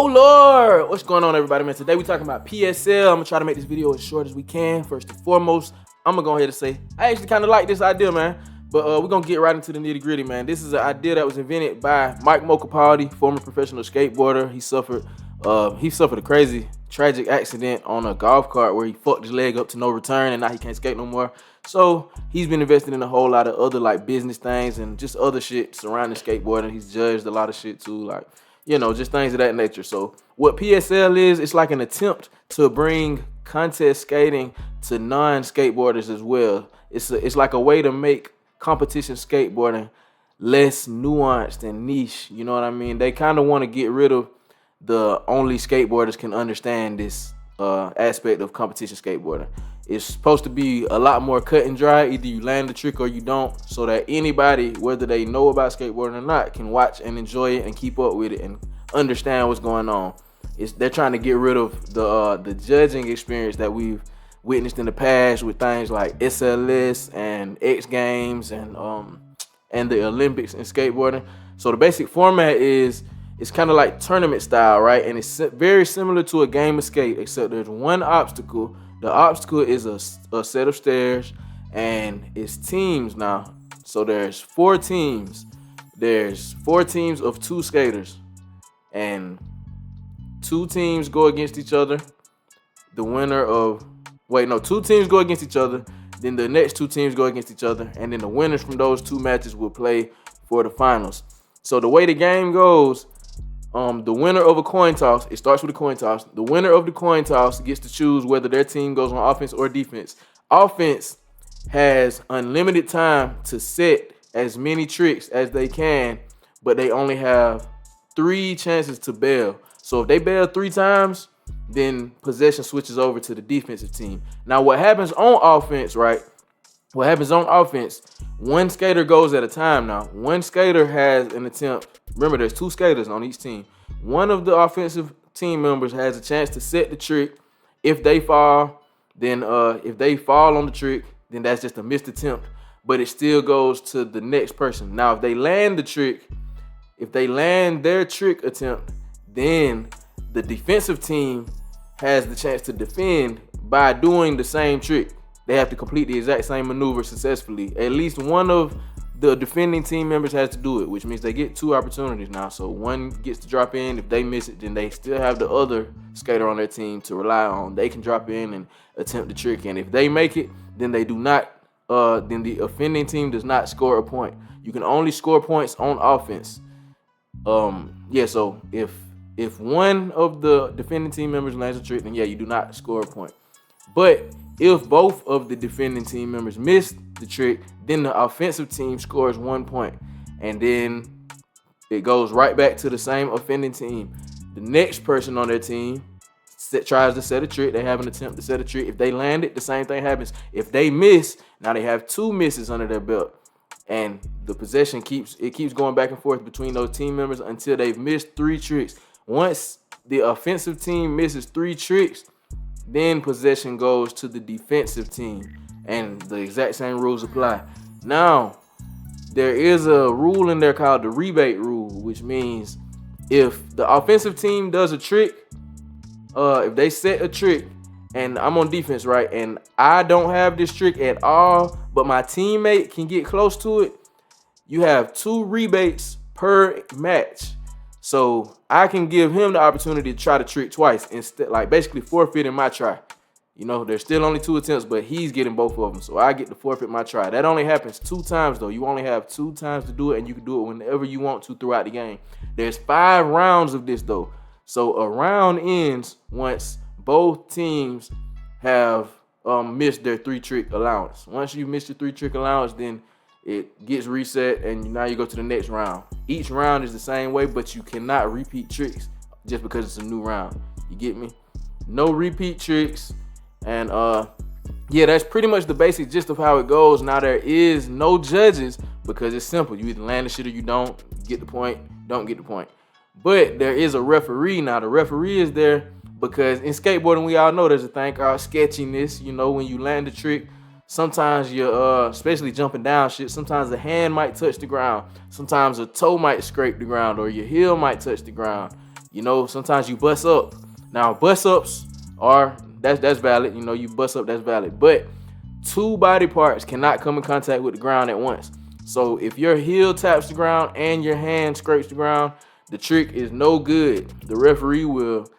Oh Lord, what's going on, everybody, man? Today we talking about PSL. I'm gonna try to make this video as short as we can. First and foremost, I'm gonna go ahead and say I actually kind of like this idea, man. But we're gonna get right into the nitty gritty, man. This is an idea that was invented by Mike Mokapaldi, former professional skateboarder. He suffered a crazy, tragic accident on a golf cart where he fucked his leg up to no return, and now he can't skate no more. So he's been invested in a whole lot of other like business things and just other shit surrounding skateboarding. He's judged a lot of shit too, like, you know, just things of that nature. So what PSL is, it's like an attempt to bring contest skating to non-skateboarders as well. It's like a way to make competition skateboarding less nuanced and niche. You know what I mean? They kind of want to get rid of the only skateboarders can understand this aspect of competition skateboarding. It's supposed to be a lot more cut and dry. Either you land the trick or you don't, so that anybody, whether they know about skateboarding or not, can watch and enjoy it and keep up with it and understand what's going on. They're trying to get rid of the judging experience that we've witnessed in the past with things like SLS and X Games and the Olympics in skateboarding. So the basic format is, it's kind of like tournament style, right? And it's very similar to a game of skate, except there's one obstacle. The obstacle is a set of stairs, and it's teams now. So there's 4 teams. There's 4 teams of 2 skaters, and 2 teams go against each other. The winner of, 2 teams go against each other. Then the next 2 teams go against each other, and then the winners from those 2 matches will play for the finals. So the way the game goes, the winner of a coin toss, it starts with a coin toss. The winner of the coin toss gets to choose whether their team goes on offense or defense. Offense has unlimited time to set as many tricks as they can, but they only have 3 chances to bail. So if they bail 3 times, then possession switches over to the defensive team. Now what happens on offense, right? What happens on offense, 1 skater goes at a time now. 1 skater has an attempt. Remember, there's 2 skaters on each team. One of the offensive team members has a chance to set the trick. If they fall, then if they fall on the trick, then that's just a missed attempt, but it still goes to the next person. Now, if they land the trick, if they land their trick attempt, then the defensive team has the chance to defend by doing the same trick. They have to complete the exact same maneuver successfully. At least one of the defending team members has to do it, which means they get 2 opportunities now. So one gets to drop in. If they miss it, then they still have the other skater on their team to rely on. They can drop in and attempt the trick, and if they make it, then they do not. Then the offending team does not score a point. You can only score points on offense. So if one of the defending team members lands a trick, then you do not score a point. But if both of the defending team members miss the trick, then the offensive team scores 1 point. And then it goes right back to the same offending team. The next person on their team tries to set a trick. They have an attempt to set a trick. If they land it, the same thing happens. If they miss, now they have 2 misses under their belt. And the possession keeps going back and forth between those team members until they've missed 3 tricks. Once the offensive team misses 3 tricks, then possession goes to the defensive team, and the exact same rules apply. Now, there is a rule in there called the rebate rule, which means if the offensive team does a trick, if they set a trick, and I'm on defense, right, and I don't have this trick at all, but my teammate can get close to it, you have 2 rebates per match. So I can give him the opportunity to try the trick twice, instead, like basically forfeiting my try. You know, there's still only 2 attempts, but he's getting both of them. So I get to forfeit my try. That only happens 2 times, though. You only have 2 times to do it, and you can do it whenever you want to throughout the game. There's 5 rounds of this, though. So a round ends once both teams have missed their 3 trick allowance. Once you miss your 3 trick allowance, then it gets reset, and now you go to the next round. Each round is the same way, but you cannot repeat tricks just because it's a new round. You get me? No repeat tricks. And that's pretty much the basic gist of how it goes. Now, there is no judges because it's simple. You either land the shit or you don't. Get the point, don't get the point. But there is a referee. Now, the referee is there because in skateboarding, we all know there's a thing called sketchiness. You know, when you land the trick, sometimes you're, especially jumping down shit, sometimes the hand might touch the ground. Sometimes a toe might scrape the ground, or your heel might touch the ground. You know, sometimes you bust up. Now, bust ups are that's valid. You know, you bust up, that's valid. But two body parts cannot come in contact with the ground at once. So if your heel taps the ground and your hand scrapes the ground, the trick is no good. The referee will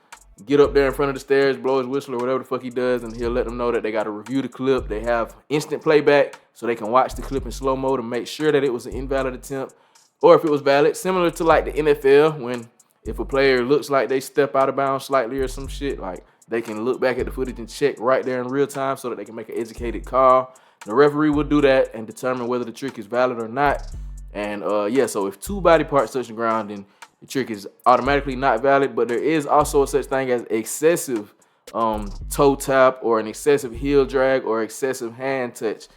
get up there in front of the stairs, blow his whistle or whatever the fuck he does, and he'll let them know that they got to review the clip. They have instant playback so they can watch the clip in slow-mo to make sure that it was an invalid attempt or if it was valid. Similar to like the NFL, when if a player looks like they step out of bounds slightly or some shit, like they can look back at the footage and check right there in real time so that they can make an educated call. The referee will do that and determine whether the trick is valid or not. And yeah, so if two body parts touch the ground, then the trick is automatically not valid. But there is also such thing as excessive toe tap or an excessive heel drag or excessive hand touch.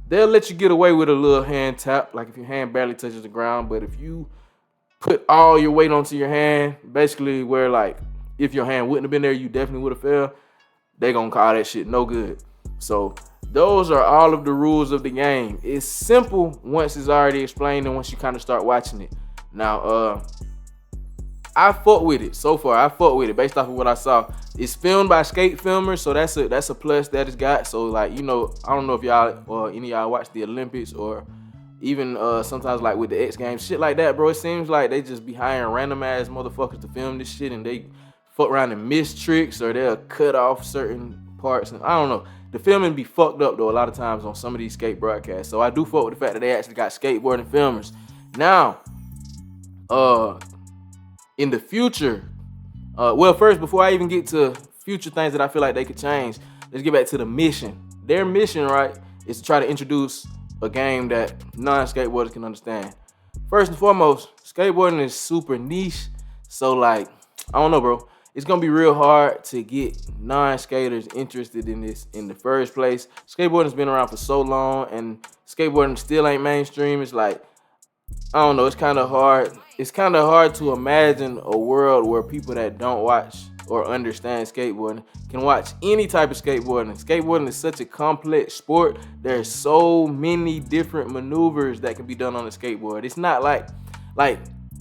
They'll let you get away with a little hand tap, like if your hand barely touches the ground. But if you put all your weight onto your hand, basically where like if your hand wouldn't have been there, you definitely would have fell, they gonna call that shit no good. So those are all of the rules of the game. It's simple once it's already explained and once you kind of start watching it. Now, I fuck with it so far. I fuck with it based off of what I saw. It's filmed by skate filmers, so that's a plus that it's got. So like, you know, I don't know if y'all or any of y'all watch the Olympics or even sometimes like with the X Games, shit like that, bro. It seems like they just be hiring random ass motherfuckers to film this shit and they fuck around and miss tricks or they'll cut off certain parts. And I don't know. The filming be fucked up though a lot of times on some of these skate broadcasts. So I do fuck with the fact that they actually got skateboarding filmers. Now, in the future, well, first, before I even get to future things that I feel like they could change, let's get back to the mission. Their mission, right, is to try to introduce a game that non-skateboarders can understand. First and foremost, skateboarding is super niche. So like, I don't know, bro. It's gonna be real hard to get non-skaters interested in this in the first place. Skateboarding's been around for so long and skateboarding still ain't mainstream. It's like, I don't know, it's kind of hard. It's kind of hard to imagine a world where people that don't watch or understand skateboarding can watch any type of skateboarding. Skateboarding is such a complex sport. There's so many different maneuvers that can be done on a skateboard. It's not like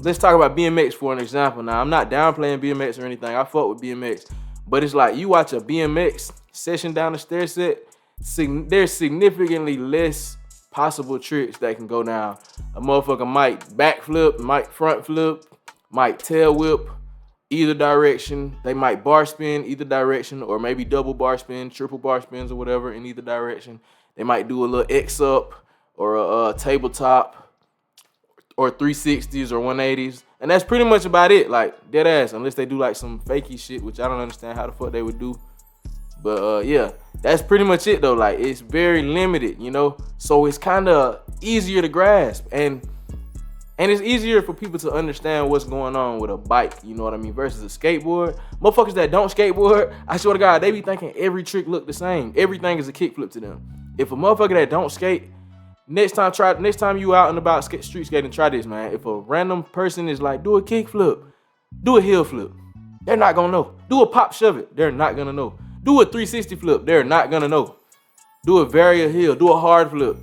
let's talk about BMX for an example. Now, I'm not downplaying BMX or anything. I fuck with BMX. But it's like you watch a BMX session down the stair set, there's significantly less possible tricks that can go down. A motherfucker might backflip, might front flip, might tail whip either direction. They might bar spin either direction or maybe double bar spin, triple bar spins or whatever in either direction. They might do a little X up or a tabletop or 360s or 180s. And that's pretty much about it, like dead ass, unless they do like some fakey shit, which I don't understand how the fuck they would do. But yeah, that's pretty much it though. Like it's very limited, you know? So it's kind of easier to grasp and it's easier for people to understand what's going on with a bike, you know what I mean, versus a skateboard. Motherfuckers that don't skateboard, I swear to God, they be thinking every trick look the same. Everything is a kickflip to them. If a motherfucker that don't skate, next time you out and about street skating, try this, man. If a random person is like, do a kickflip, do a heel flip, they're not gonna know. Do a pop shove it, they're not gonna know. Do a 360 flip, they're not gonna know. Do a variant heel, do a hard flip,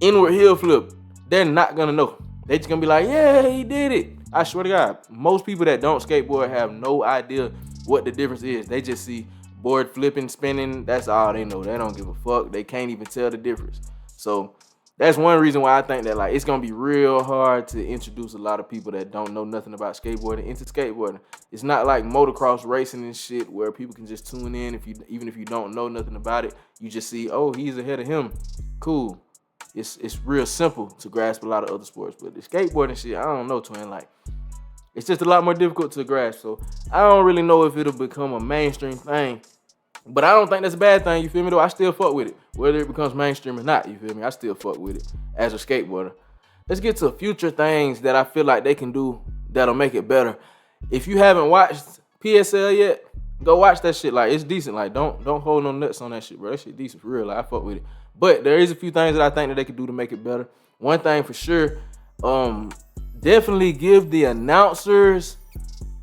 inward heel flip, they're not gonna know. They just gonna be like, yeah, he did it. I swear to God, most people that don't skateboard have no idea what the difference is. They just see board flipping, spinning, that's all they know. They don't give a fuck. They can't even tell the difference. So that's one reason why I think that like it's gonna be real hard to introduce a lot of people that don't know nothing about skateboarding into skateboarding. It's not like motocross racing and shit where people can just tune in even if you don't know nothing about it. You just see, oh, he's ahead of him. Cool. It's real simple to grasp a lot of other sports, but the skateboarding shit, I don't know, twin. Like it's just a lot more difficult to grasp. So I don't really know if it'll become a mainstream thing. But I don't think that's a bad thing, you feel me, though? I still fuck with it. Whether it becomes mainstream or not, you feel me? I still fuck with it as a skateboarder. Let's get to future things that I feel like they can do that'll make it better. If you haven't watched PSL yet, go watch that shit. Like, it's decent. Like, don't hold no nuts on that shit, bro. That shit decent for real. Like, I fuck with it. But there is a few things that I think that they could do to make it better. One thing for sure, definitely give the announcers,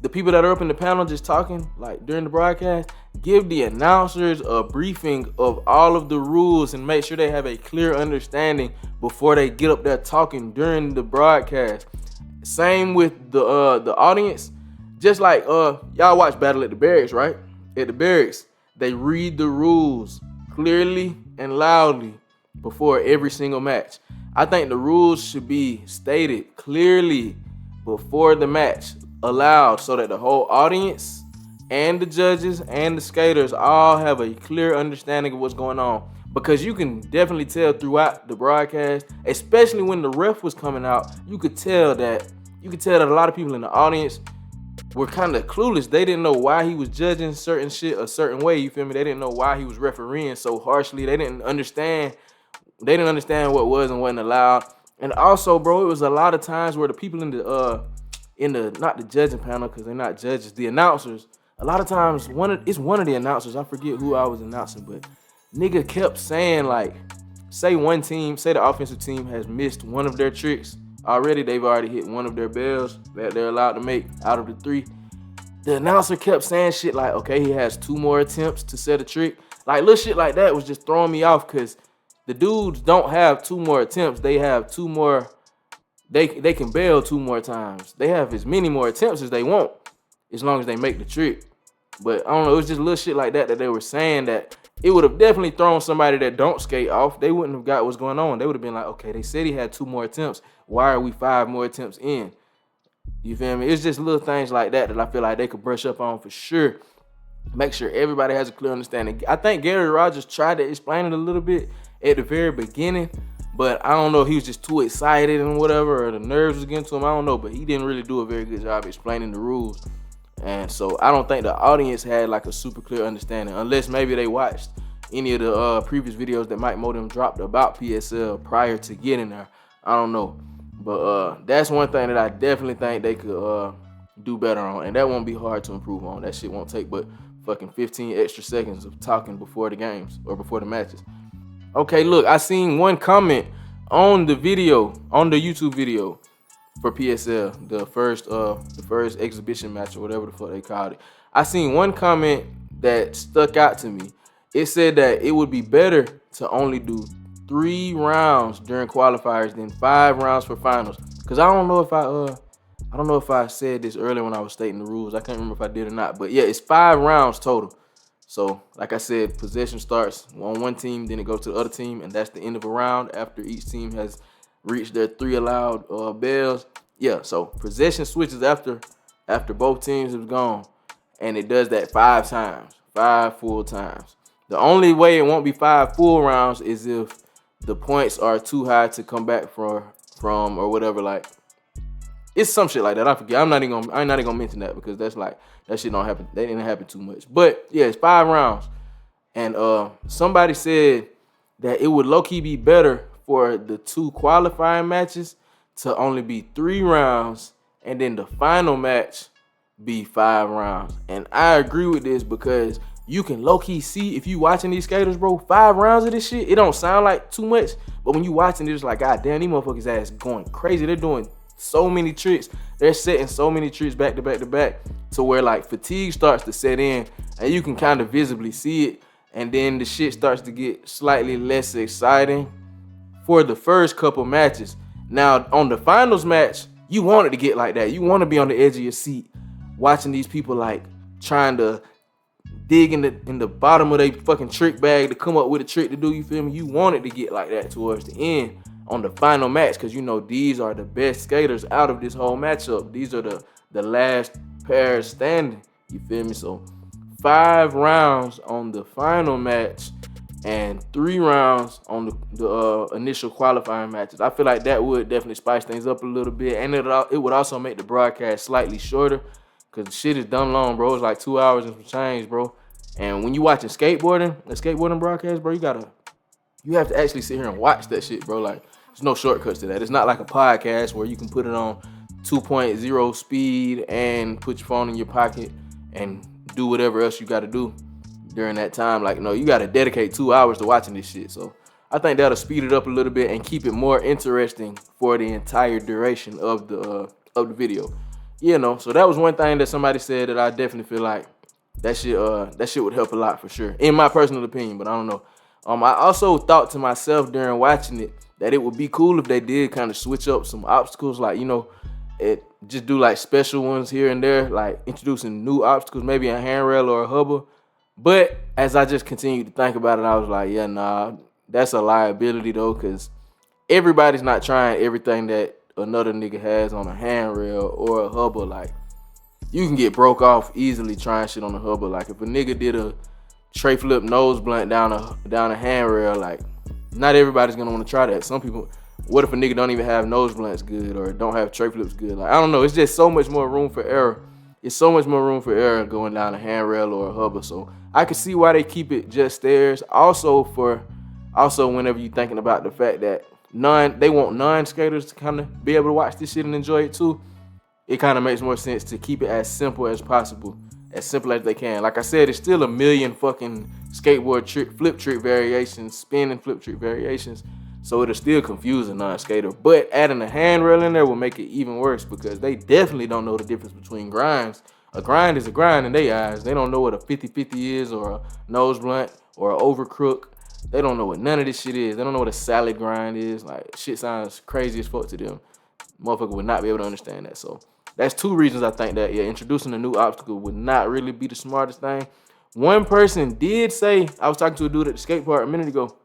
the people that are up in the panel just talking, like during the broadcast, give the announcers a briefing of all of the rules and make sure they have a clear understanding before they get up there talking during the broadcast. Same with the audience. just like y'all watch Battle at the Barracks, right? At the Barracks, they read the rules clearly and loudly before every single match. I think the rules should be stated clearly before the match, aloud, so that the whole audience and the judges and the skaters all have a clear understanding of what's going on. Because you can definitely tell throughout the broadcast, especially when the ref was coming out, you could tell that a lot of people in the audience were kind of clueless. They didn't know why he was judging certain shit a certain way, you feel me? They didn't know why he was refereeing so harshly. They didn't understand what was and wasn't allowed. And also, bro, it was a lot of times where the people in the not the judging panel, because they're not judges, the announcers, a lot of times it's one of the announcers, I forget who I was announcing, but nigga kept saying, like, say the offensive team has missed one of their tricks already. They've already hit one of their bells that they're allowed to make out of the 3. The announcer kept saying shit like, okay, he has 2 more attempts to set a trick. Like, little shit like that was just throwing me off, because the dudes don't have 2 more attempts. They have 2 more. They can bail 2 more times. They have as many more attempts as they want, as long as they make the trick. But I don't know, it was just little shit like that they were saying that it would have definitely thrown somebody that don't skate off. They wouldn't have got what's going on. They would have been like, okay, they said he had 2 more attempts. Why are we 5 more attempts in? You feel me? It's just little things like that I feel like they could brush up on for sure. Make sure everybody has a clear understanding. I think Gary Rogers tried to explain it a little bit at the very beginning, but I don't know if he was just too excited and whatever, or the nerves was getting to him. I don't know, but he didn't really do a very good job explaining the rules. And so I don't think the audience had like a super clear understanding, unless maybe they watched any of the previous videos that Mike Modem dropped about PSL prior to getting there. I don't know. But that's one thing that I definitely think they could do better on. And that won't be hard to improve on. That shit won't take but fucking 15 extra seconds of talking before the games or before the matches. Okay, look, I seen one comment on the video, on the YouTube video for PSL, the first exhibition match or whatever the fuck they called it. I seen one comment that stuck out to me. It said that it would be better to only do 3 rounds during qualifiers than 5 rounds for finals. Cause I don't know if I said this earlier when I was stating the rules. I can't remember if I did or not. But yeah, it's 5 rounds total. So like I said, possession starts on one team, then it goes to the other team, and that's the end of a round after each team has reached their 3 allowed bells. Yeah, so possession switches after both teams have gone, and it does that 5 times, 5 full times. The only way it won't be 5 full rounds is if the points are too high to come back from or whatever. Like, it's some shit like that. I forget. I'm not even gonna mention that, because that's like, that shit don't happen. That didn't happen too much. But yeah, it's 5 rounds. And somebody said that it would low-key be better for the 2 qualifying matches to only be 3 rounds, and then the final match be 5 rounds. And I agree with this, because you can low-key see, if you watching these skaters, bro, 5 rounds of this shit, it don't sound like too much, but when you watching it, it's like, god damn, these motherfuckers ass going crazy. They're doing so many tricks. They're setting so many tricks back to back to back, to where like fatigue starts to set in, and you can kind of visibly see it, and then the shit starts to get slightly less exciting for the first couple matches. Now, on the finals match, you want it to get like that. You want to be on the edge of your seat watching these people like trying to dig in the bottom of their fucking trick bag to come up with a trick to do, you feel me? You want it to get like that towards the end on the final match, because you know these are the best skaters out of this whole matchup. These are the last pair standing, you feel me? So 5 rounds on the final match and 3 rounds on the initial qualifying matches. I feel like that would definitely spice things up a little bit, and it would also make the broadcast slightly shorter, because the shit is done long, bro. It's like 2 hours and some change, bro. And when you watching the skateboarding broadcast, bro, you have to actually sit here and watch that shit, bro. Like, there's no shortcuts to that. It's not like a podcast where you can put it on 2.0 speed and put your phone in your pocket and do whatever else you got to do during that time. Like, no, you got to dedicate 2 hours to watching this shit. So I think that'll speed it up a little bit and keep it more interesting for the entire duration of the video. You know, so that was one thing that somebody said that I definitely feel like that shit would help a lot for sure, in my personal opinion. But I don't know. I also thought to myself during watching it that it would be cool if they did kind of switch up some obstacles. Like, you know, it just do like special ones here and there, like introducing new obstacles, maybe a handrail or a hubba. But as I just continued to think about it, I was like, yeah, nah, that's a liability though, because everybody's not trying everything that another nigga has on a handrail or a hubba. Like, you can get broke off easily trying shit on a hubba. Like, if a nigga did a tray flip nose blunt down a handrail, like, not everybody's gonna want to try that. Some people, what if a nigga don't even have nose blunts good or don't have tray flips good? Like, I don't know. It's just so much more room for error. It's so much more room for error going down a handrail or a hubba. So I can see why they keep it just stairs. Also whenever you're thinking about the fact that they want non-skaters to kind of be able to watch this shit and enjoy it too, it kind of makes more sense to keep it as simple as possible, as simple as they can. Like I said, it's still a million fucking skateboard flip trick variations, spin and flip trick variations, so it'll still confuse a non-skater. But adding a handrail in there will make it even worse, because they definitely don't know the difference between grinds. A grind is a grind in their eyes. They don't know what a 50-50 is, or a nose blunt, or an overcrook. They don't know what none of this shit is. They don't know what a salad grind is. Like, shit sounds crazy as fuck to them. Motherfucker would not be able to understand that. So that's two reasons I think that, yeah, introducing a new obstacle would not really be the smartest thing. One person did say, I was talking to a dude at the skate park a minute ago.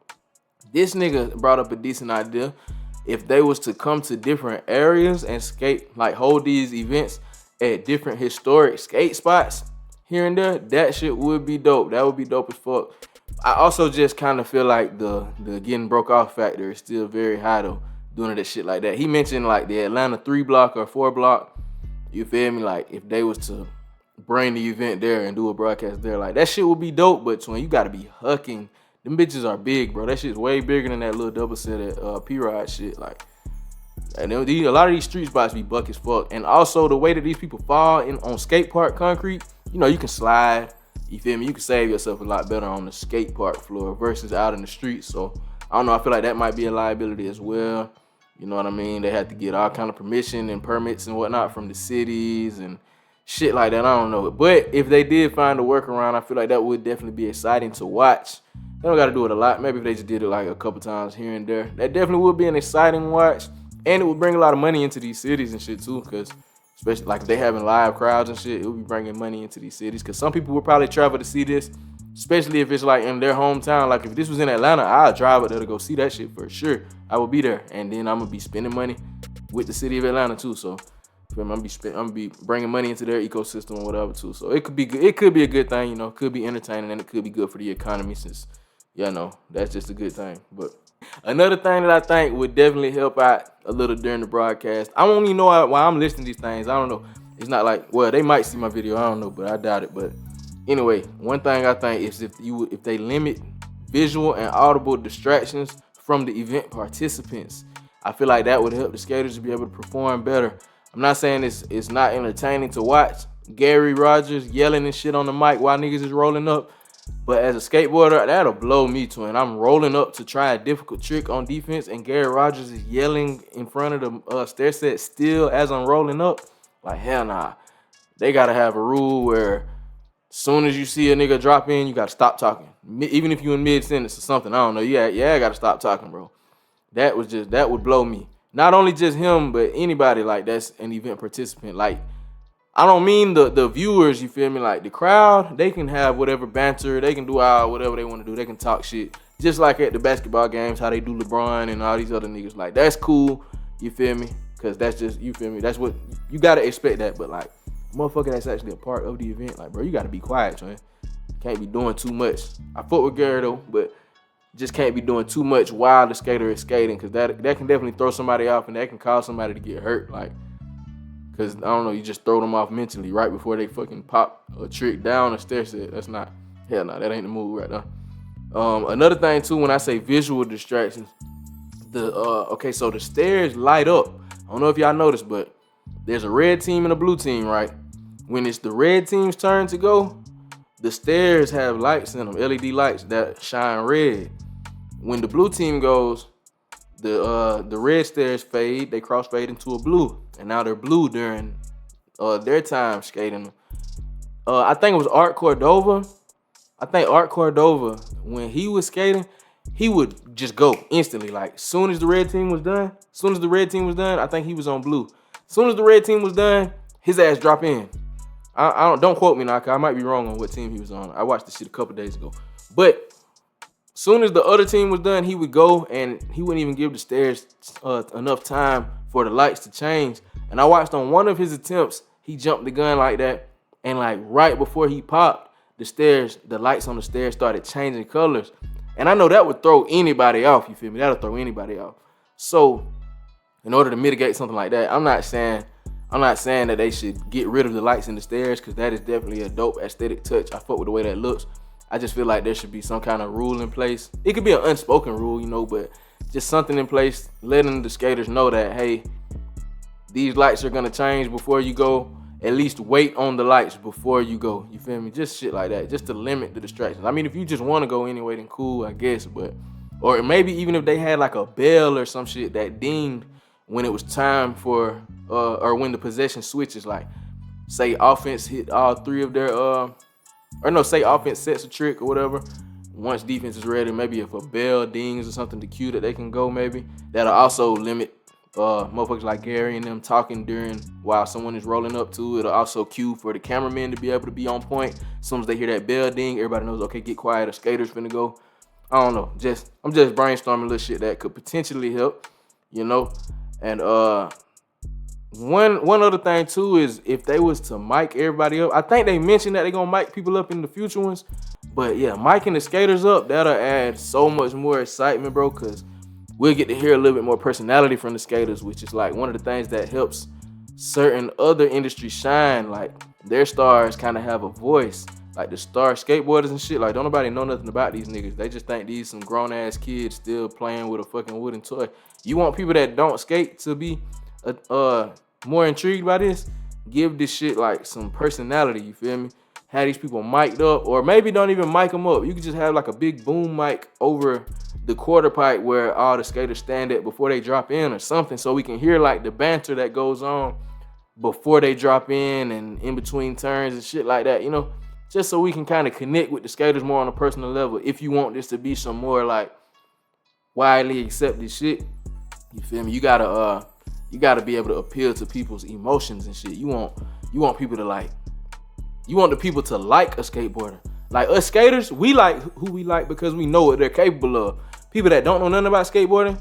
This nigga brought up a decent idea. If they was to come to different areas and skate, like hold these events at different historic skate spots here and there, that shit would be dope. That would be dope as fuck. I also just kind of feel like the getting broke off factor is still very high though, doing that shit like that. He mentioned like the Atlanta 3 block or 4 block. You feel me? Like, if they was to bring the event there and do a broadcast there, like, that shit would be dope. But twin, you gotta be hucking. Them bitches are big, bro. That shit's way bigger than that little double set at P-Rod shit. Like, and a lot of these street spots be buck as fuck. And also the way that these people fall on skate park concrete, you know, you can slide. You feel me? You can save yourself a lot better on the skate park floor versus out in the streets. So I don't know. I feel like that might be a liability as well. You know what I mean? They had to get all kind of permission and permits and whatnot from the cities and shit like that. I don't know. But if they did find a workaround, I feel like that would definitely be exciting to watch. They don't got to do it a lot. Maybe if they just did it like a couple times here and there, that definitely would be an exciting watch. And it would bring a lot of money into these cities and shit too, because especially like if they having live crowds and shit, it would be bringing money into these cities. Because some people would probably travel to see this, especially if it's like in their hometown. Like if this was in Atlanta, I'd drive up there to go see that shit for sure. I would be there, and then I'm gonna be spending money with the city of Atlanta too. So I'm gonna be bringing money into their ecosystem or whatever too. So it could be good. It could be a good thing, you know. It could be entertaining, and it could be good for the economy, since, yeah, no, that's just a good thing. But another thing that I think would definitely help out a little during the broadcast, I don't even know why I'm listing these things. I don't know. It's not like, well, they might see my video. I don't know, but I doubt it. But anyway, one thing I think is if they limit visual and audible distractions from the event participants, I feel like that would help the skaters to be able to perform better. I'm not saying it's not entertaining to watch Gary Rogers yelling and shit on the mic while niggas is rolling up, but as a skateboarder, that'll blow me, twin. I'm rolling up to try a difficult trick on defense, and Gary Rogers is yelling in front of the stair set still as I'm rolling up. Like, hell nah. They gotta have a rule where as soon as you see a nigga drop in, you gotta stop talking. Even if you in mid-sentence or something, I don't know. Yeah, I gotta stop talking, bro. That would blow me. Not only just him, but anybody like that's an event participant. Like, I don't mean the viewers, you feel me? Like the crowd, they can have whatever banter, they can do whatever they want to do. They can talk shit. Just like at the basketball games, how they do LeBron and all these other niggas. Like, that's cool, you feel me? Because that's just, you feel me? That's what, you got to expect that. But like, motherfucker that's actually a part of the event, like, bro, you got to be quiet, man. Can't be doing too much. I fuck with Gary though, but just can't be doing too much while the skater is skating, because that can definitely throw somebody off, and that can cause somebody to get hurt. Like, because, I don't know, you just throw them off mentally right before they fucking pop a trick down a stair set. That's not, hell no, that ain't the move right now. Another thing too, when I say visual distractions, okay, so the stairs light up. I don't know if y'all noticed, but there's a red team and a blue team, right? When it's the red team's turn to go, the stairs have lights in them, LED lights that shine red. When the blue team goes, the red stairs fade, they crossfade into a blue, and now they're blue during their time skating. I think it was Art Cordova. I think Art Cordova, when he was skating, he would just go instantly. Like, soon as the red team was done, I think he was on blue. Soon as the red team was done, his ass drop in. I don't quote me now, cause I might be wrong on what team he was on. I watched this shit a couple days ago. But soon as the other team was done, he would go and he wouldn't even give the stairs enough time for the lights to change. And I watched on one of his attempts, he jumped the gun like that, and like right before he popped, the lights on the stairs started changing colors. And I know that would throw anybody off, you feel me? That'll throw anybody off. So in order to mitigate something like that, I'm not saying that they should get rid of the lights in the stairs, because that is definitely a dope aesthetic touch. I fuck with the way that looks. I just feel like there should be some kind of rule in place. It could be an unspoken rule, you know, but just something in place letting the skaters know that, hey, these lights are gonna change before you go. At least wait on the lights before you go. You feel me? Just shit like that, just to limit the distractions. I mean, if you just want to go anyway, then cool, I guess. But or maybe even if they had like a bell or some shit that dinged when it was time for or when the possession switches, like say offense hit all three of their say offense sets a trick or whatever. Once defense is ready, maybe if a bell dings or something to cue that they can go, maybe that'll also limit motherfuckers like Gary and them talking while someone is rolling up to it. It'll also cue for the cameramen to be able to be on point. As soon as they hear that bell ding, everybody knows, okay, get quiet, a skater's finna go. I don't know. I'm just brainstorming little shit that could potentially help, you know. And one other thing too is if they was to mic everybody up. I think they mentioned that they're gonna mic people up in the future ones. But yeah, micing the skaters up, that'll add so much more excitement, bro, because we'll get to hear a little bit more personality from the skaters, which is like one of the things that helps certain other industries shine. Like their stars kind of have a voice, like the star skateboarders and shit. Like don't nobody know nothing about these niggas. They just think these some grown ass kids still playing with a fucking wooden toy. You want people that don't skate to be more intrigued by this? Give this shit like some personality, you feel me? Have these people mic'd up, or maybe don't even mic them up. You could just have like a big boom mic over the quarter pipe where all the skaters stand at before they drop in or something, so we can hear like the banter that goes on before they drop in and in between turns and shit like that, you know, just so we can kind of connect with the skaters more on a personal level. If you want this to be some more like widely accepted shit, you feel me? You gotta be able to appeal to people's emotions and shit. You want people to like, you want the people to like a skateboarder. Like us skaters, we like who we like because we know what they're capable of. People that don't know nothing about skateboarding,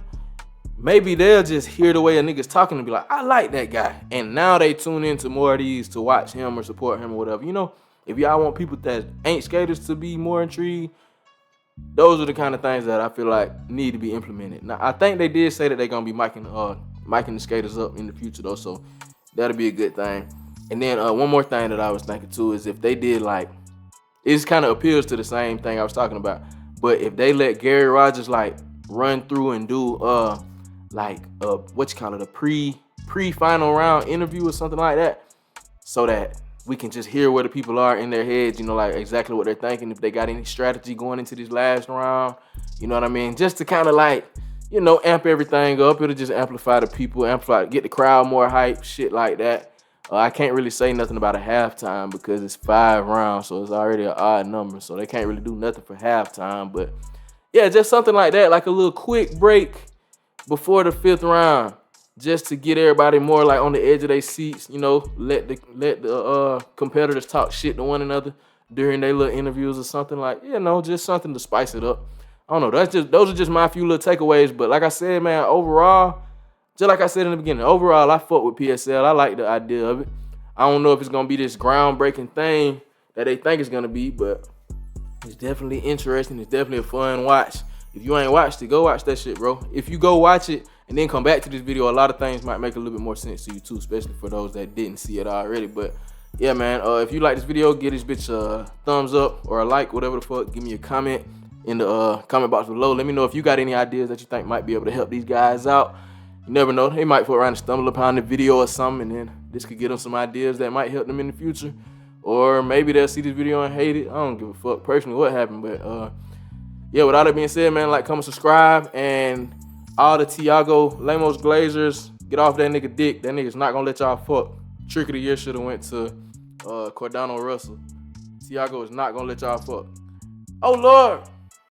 maybe they'll just hear the way a nigga's talking and be like, I like that guy. And now they tune into more of these to watch him or support him or whatever. You know, if y'all want people that ain't skaters to be more intrigued, those are the kind of things that I feel like need to be implemented. Now, I think they did say that they're going to be micing the skaters up in the future, though, so that'll be a good thing. And then one more thing that I was thinking, too, is if they did, like, it kind of appeals to the same thing I was talking about, but if they let Gary Rogers, like, run through and do, a pre-final round interview or something like that, so that we can just hear where the people are in their heads, you know, like exactly what they're thinking, if they got any strategy going into this last round, you know what I mean? Just to kind of like, you know, amp everything up. It'll just amplify the people, get the crowd more hype, shit like that. I can't really say nothing about a halftime because it's 5 rounds, so it's already an odd number, so they can't really do nothing for halftime. But yeah, just something like that, like a little quick break before the 5th round, just to get everybody more like on the edge of their seats, you know, let the competitors talk shit to one another during their little interviews or something, like, you know, just something to spice it up. I don't know, those are just my few little takeaways. But like I said, man, overall, just like I said in the beginning, overall, I fuck with PSL. I like the idea of it. I don't know if it's gonna be this groundbreaking thing that they think it's gonna be, but it's definitely interesting. It's definitely a fun watch. If you ain't watched it, go watch that shit, bro. If you go watch it and then come back to this video, a lot of things might make a little bit more sense to you too, especially for those that didn't see it already. But yeah, man, if you like this video, give this bitch a thumbs up or a like, whatever the fuck. Give me a comment in the comment box below. Let me know if you got any ideas that you think might be able to help these guys out. You never know, they might fuck around and stumble upon the video or something, and then this could get them some ideas that might help them in the future. Or maybe they'll see this video and hate it. I don't give a fuck personally what happened, but yeah, with all that being said, man, like, comment, subscribe, and all the Tiago Lemos Glazers, get off that nigga dick. That nigga's not gonna let y'all fuck. Trick of the year should have went to Cordano Russell. Tiago is not gonna let y'all fuck. Oh Lord.